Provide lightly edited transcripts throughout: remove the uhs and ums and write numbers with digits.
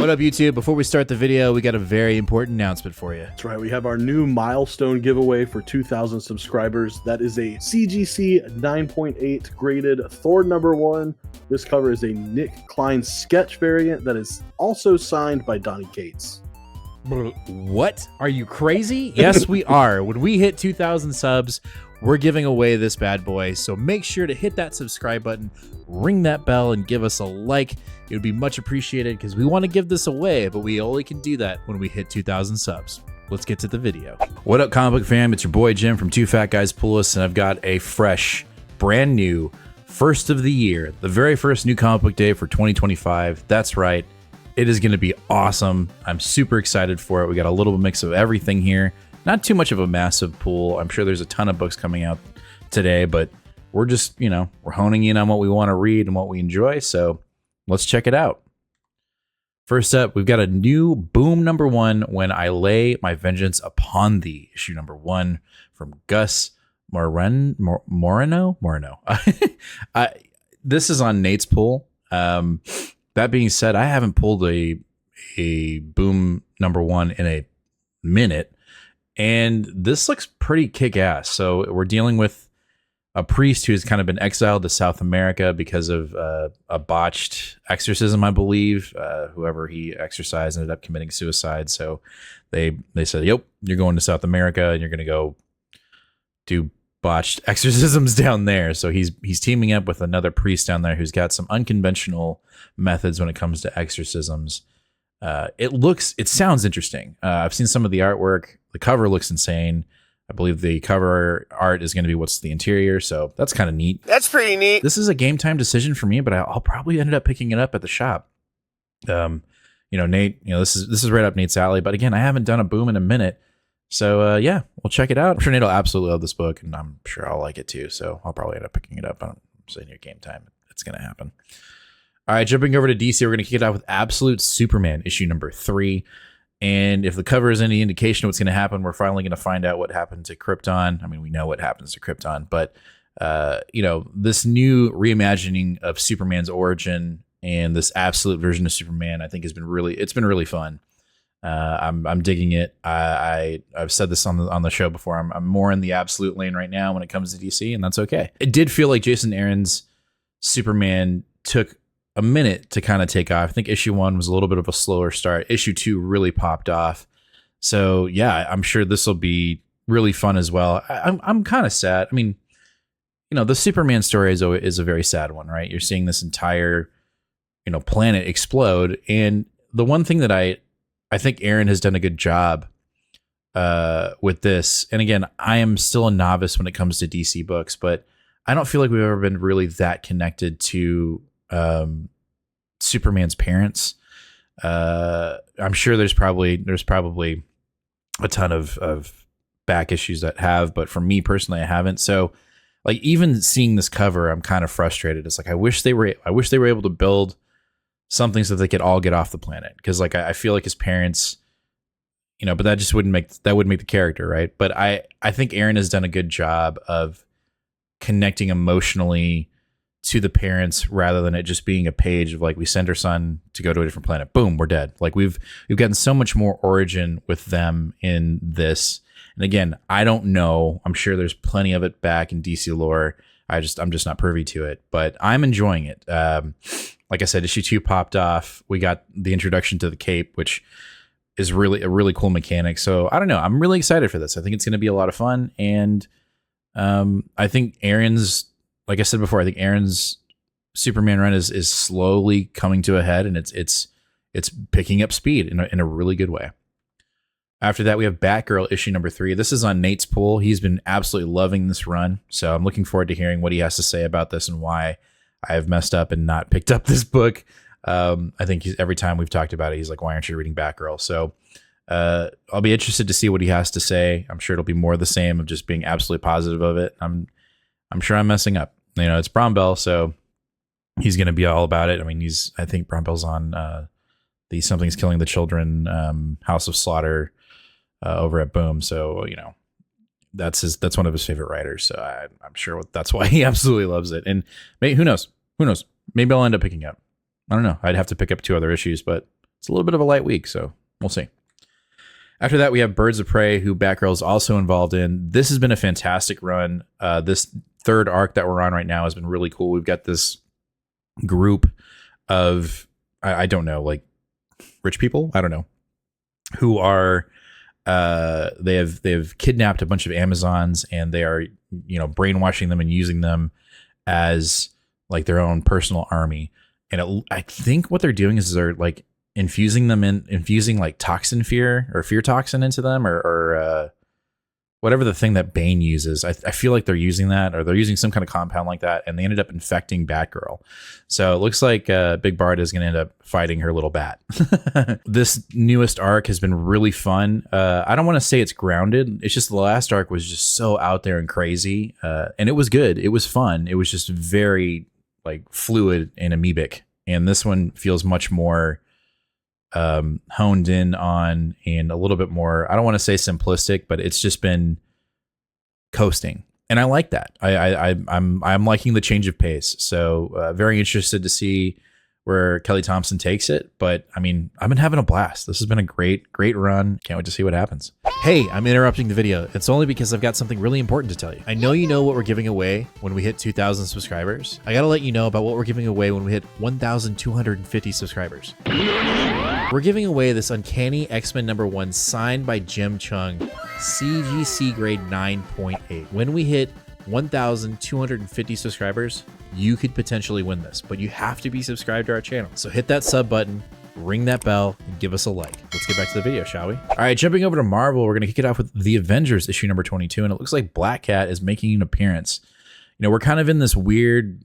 What up, YouTube? Before we start the video, we got a very important announcement for you. That's right, we have our new milestone giveaway for 2,000 subscribers. That is a CGC 9.8 graded Thor #1. This cover is a Nick Klein sketch variant that is also signed by Donny Cates. What? Are you crazy? Yes, we are. When we hit 2,000 subs, we're giving away this bad boy. So make sure to hit that subscribe button, ring that bell, and give us a like. It would be much appreciated because we want to give this away, but we only can do that when we hit 2,000 subs. Let's get to the video. What up, comic book fam? It's your boy Jim from Two Fat Guys Pull Us, and I've got a fresh, brand new, first of the year, the very first new comic book day for 2025. That's right. It is going to be awesome. I'm super excited for it. We got a little mix of everything here. Not too much of a massive pool. I'm sure there's a ton of books coming out today, but we're just, we're honing in on what we want to read and what we enjoy. So let's check it out. First up, we've got a new Boom #1, When I Lay My Vengeance Upon Thee, issue #1 from Gus Moreno. This is on Nate's pool. That being said, I haven't pulled a Boom #1 in a minute, and this looks pretty kick-ass. So we're dealing with a priest who's kind of been exiled to South America because of a botched exorcism, I believe. Whoever he exorcised ended up committing suicide. So they said, "Yep, you're going to South America, and you're going to go do botched exorcisms down there." So he's teaming up with another priest down there who's got some unconventional methods when it comes to exorcisms. It sounds interesting. I've seen some of the artwork. The cover looks insane. I believe the cover art is going to be what's the interior, so that's kind of neat. That's pretty neat. This is a game time decision for me, but I'll probably end up picking it up at the shop. Nate, this is right up Nate's alley. But again, I haven't done a Boom in a minute. So, yeah, we'll check it out. I'm sure Nate will absolutely love this book, and I'm sure I'll like it too. So I'll probably end up picking it up. I'm saying your game time. It's going to happen. All right, jumping over to DC, we're going to kick it out with Absolute Superman, issue #3. And if the cover is any indication of what's going to happen, we're finally going to find out what happened to Krypton. I mean, we know what happens to Krypton, but, this new reimagining of Superman's origin and this absolute version of Superman, I think it's been really fun. I'm digging it. I've said this on the show before. I'm more in the absolute lane right now when it comes to DC, and that's okay. It did feel like Jason Aaron's Superman took a minute to kind of take off. I think issue 1 was a little bit of a slower start. Issue 2 really popped off. So yeah, I'm sure this will be really fun as well. I'm kind of sad. I mean, the Superman story is a very sad one, right? You're seeing this entire, planet explode. And the one thing that I think Aaron has done a good job with this. And again, I am still a novice when it comes to DC books, but I don't feel like we've ever been really that connected to Superman's parents. I'm sure there's probably a ton of back issues that have, but for me personally, I haven't. So like even seeing this cover, I'm kind of frustrated. It's like I wish they were able to build something so they could all get off the planet, because like I feel like his parents, but that just wouldn't make the character right. But I think Aaron has done a good job of connecting emotionally to the parents rather than it just being a page of like, we send our son to go to a different planet, boom, we're dead. Like we've gotten so much more origin with them in this. And again, I don't know. I'm sure there's plenty of it back in DC lore. I'm just not privy to it, but I'm enjoying it. Like I said, issue 2 popped off. We got the introduction to the cape, which is really a really cool mechanic. So I don't know. I'm really excited for this. I think it's going to be a lot of fun. And I think like I said before, I think Aaron's Superman run is slowly coming to a head, and it's picking up speed in a really good way. After that, we have Batgirl issue #3. This is on Nate's pool. He's been absolutely loving this run, so I'm looking forward to hearing what he has to say about this and why I have messed up and not picked up this book. I think every time we've talked about it, he's like, "Why aren't you reading Batgirl?" So I'll be interested to see what he has to say. I'm sure it'll be more of the same of just being absolutely positive of it. I'm sure I'm messing up. It's Bromwell, so he's going to be all about it. I mean, I think Bromwell's on the Something's Killing the Children, House of Slaughter over at Boom. So, that's one of his favorite writers. So I'm sure that's why he absolutely loves it. And who knows? Maybe I'll end up picking up. I don't know. I'd have to pick up 2 other issues, but it's a little bit of a light week, so we'll see. After that, we have Birds of Prey, who Batgirl is also involved in. This has been a fantastic run. This third arc that we're on right now has been really cool. We've got this group of, I don't know, like rich people, I don't know, who are they have kidnapped a bunch of Amazons, and they are, you know, brainwashing them and using them as like their own personal army. And I think what they're doing is they're like infusing like toxin fear or fear toxin into them, or whatever the thing that Bane uses. I feel like they're using that, or they're using some kind of compound like that, and they ended up infecting Batgirl. So it looks like Big Bart is going to end up fighting her little bat. This newest arc has been really fun. I don't want to say it's grounded. It's just the last arc was just so out there and crazy, and it was good. It was fun. It was just very like fluid and amoebic, and this one feels much more honed in on, and a little bit more, I don't want to say simplistic, but it's just been coasting, and I like that. I'm liking the change of pace. So very interested to see where Kelly Thompson takes it. But I mean, I've been having a blast. This has been a great run. Can't wait to see what happens. Hey, I'm interrupting the video. It's only because I've got something really important to tell you. I know you know what we're giving away when we hit 2,000 subscribers. I gotta let you know about what we're giving away when we hit 1,250 subscribers. We're giving away this Uncanny X-Men #1 signed by Jim Chung, CGC grade 9.8. When we hit 1,250 subscribers, you could potentially win this, but you have to be subscribed to our channel. So hit that sub button, ring that bell, and give us a like. Let's get back to the video, shall we? All right, jumping over to Marvel, we're going to kick it off with The Avengers issue number 22, and it looks like Black Cat is making an appearance. You know, we're kind of in this weird,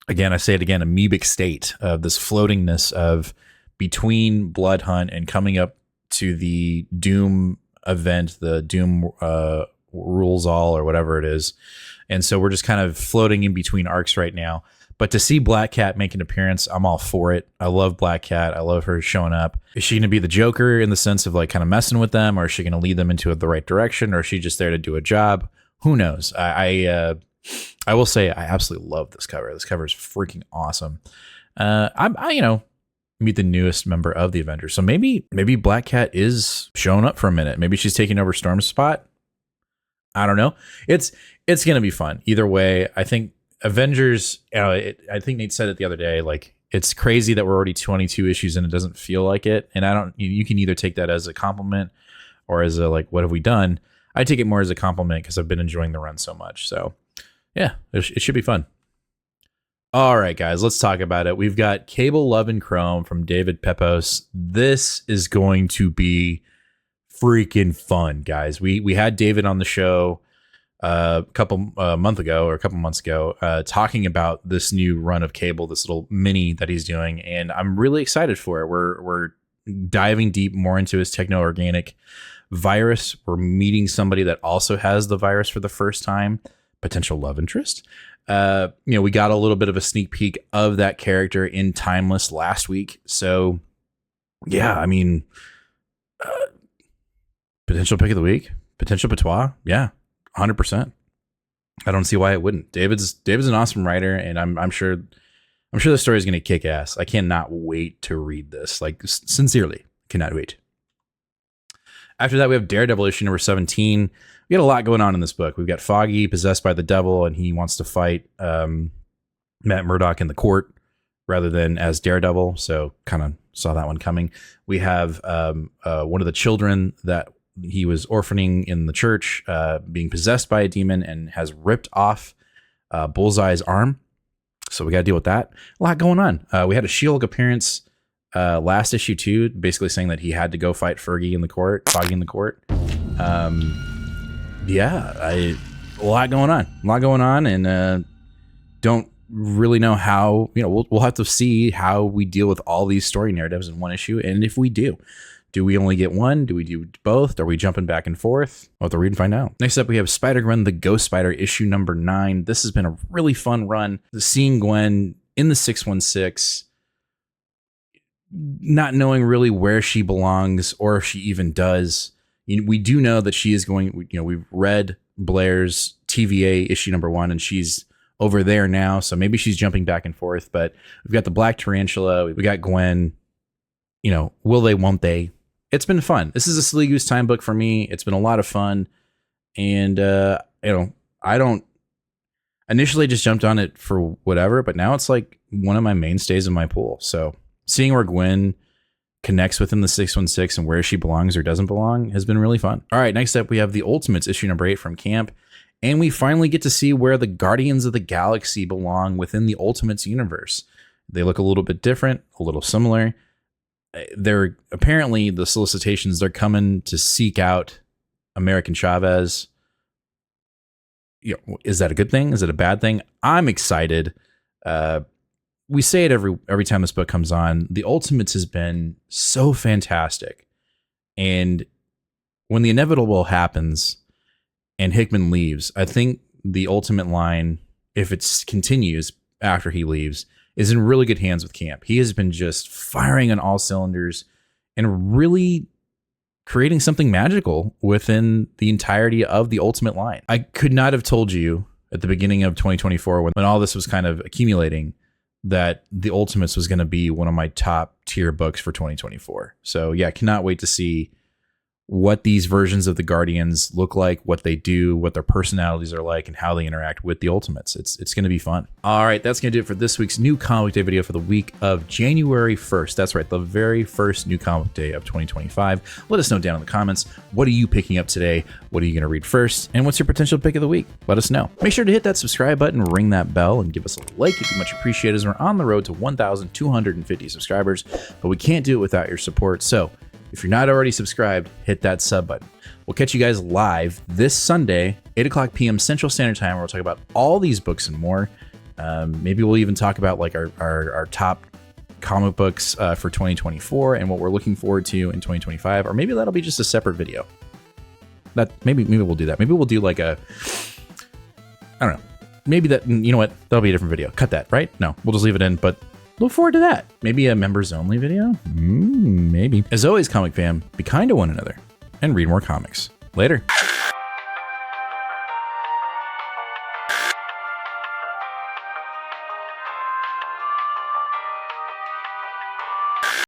again, I say it again, amoebic state of this floatingness of between Blood Hunt and coming up to the Doom event, the Doom Rules All, or whatever it is. And so we're just kind of floating in between arcs right now. But to see Black Cat make an appearance, I'm all for it. I love Black Cat. I love her showing up. Is she going to be the Joker in the sense of like kind of messing with them, or is she going to lead them into the right direction, or is she just there to do a job? Who knows? I will say I absolutely love this cover. This cover is freaking awesome. I you know, meet the newest member of the Avengers. So maybe Black Cat is showing up for a minute. Maybe she's taking over Storm's spot. I don't know. It's going to be fun. Either way, I think Avengers, I think Nate said it the other day, like it's crazy that we're already 22 issues and it doesn't feel like it. And you can either take that as a compliment or as a, like, what have we done? I take it more as a compliment because I've been enjoying the run so much. So yeah, it should be fun. All right, guys, let's talk about it. We've got Cable, Love, and Chrome from David Pepose. This is going to be freaking fun, guys. We had David on the show a couple months ago, talking about this new run of Cable, this little mini that he's doing, and I'm really excited for it. We're diving deep more into his techno-organic virus. We're meeting somebody that also has the virus for the first time, potential love interest. We got a little bit of a sneak peek of that character in Timeless last week. So yeah, I mean, potential pick of the week, potential patois. Yeah, 100%. I don't see why it wouldn't. David's an awesome writer, and I'm sure the story is going to kick ass. I cannot wait to read this. Like, sincerely, cannot wait. After that, we have Daredevil issue number 17. We got a lot going on in this book. We've got Foggy possessed by the devil, and he wants to fight Matt Murdock in the court rather than as Daredevil. So kind of saw that one coming. We have one of the children that he was orphaning in the church being possessed by a demon and has ripped off Bullseye's arm. So we got to deal with that. A lot going on. We had a She-Hulk appearance last issue too, basically saying that he had to go fight Foggy in the court. A lot going on, and don't really know how. We'll have to see how we deal with all these story narratives in one issue, and if we do we only get one? Do we do both? Are we jumping back and forth? We'll have to read and find out. Next up, we have Spider-Gwen, the Ghost Spider, issue number 9. This has been a really fun run. Seeing Gwen in the 616, not knowing really where she belongs or if she even does. We do know that she is going, we've read Blair's TVA issue number 1, and she's over there now. So maybe she's jumping back and forth, but we've got the Black Tarantula. We got Gwen. you know, will they, won't they? It's been fun. This is a Silly Goose Time book for me. It's been a lot of fun. And, you know, I don't initially just jumped on it for whatever, but now it's like one of my mainstays in my pool. So seeing where Gwen connects within the 616 and where she belongs or doesn't belong has been really fun. All right, next up we have the Ultimates issue number 8 from Camp, and we finally get to see where the Guardians of the Galaxy belong within the Ultimates universe. They look a little bit different, a little similar. They're apparently, the solicitations, they're coming to seek out American Chavez. You know, is that a good thing? Is it a bad thing? I'm excited. We say it every time this book comes on. The Ultimates has been so fantastic. And when the inevitable happens and Hickman leaves, I think the Ultimate line, if it continues after he leaves, is in really good hands with Camp. He has been just firing on all cylinders and really creating something magical within the entirety of the Ultimate line. I could not have told you at the beginning of 2024, when all this was kind of accumulating, that the Ultimates was going to be one of my top tier books for 2024. So yeah, I cannot wait to see what these versions of the Guardians look like, what they do, what their personalities are like, and how they interact with the Ultimates. It's going to be fun. All right, that's going to do it for this week's New Comic Day video for the week of January 1st. That's right, the very first New Comic Day of 2025. Let us know down in the comments, what are you picking up today? What are you going to read first? And what's your potential pick of the week? Let us know. Make sure to hit that subscribe button, ring that bell, and give us a like. It'd be much appreciated, as we're on the road to 1,250 subscribers, but we can't do it without your support. So if you're not already subscribed, hit that sub button. We'll catch you guys live this Sunday, 8 o'clock p.m. Central Standard Time, where we'll talk about all these books and more. Maybe we'll even talk about like our top comic books for 2024 and what we're looking forward to in 2025. Or maybe that'll be just a separate video. Maybe we'll do that. Maybe we'll do like I don't know. Maybe that, you know what? That'll be a different video. Cut that, right? No, we'll just leave it in, but look forward to that. Maybe a members only video? Maybe. As always, comic fam, be kind to one another and read more comics. Later.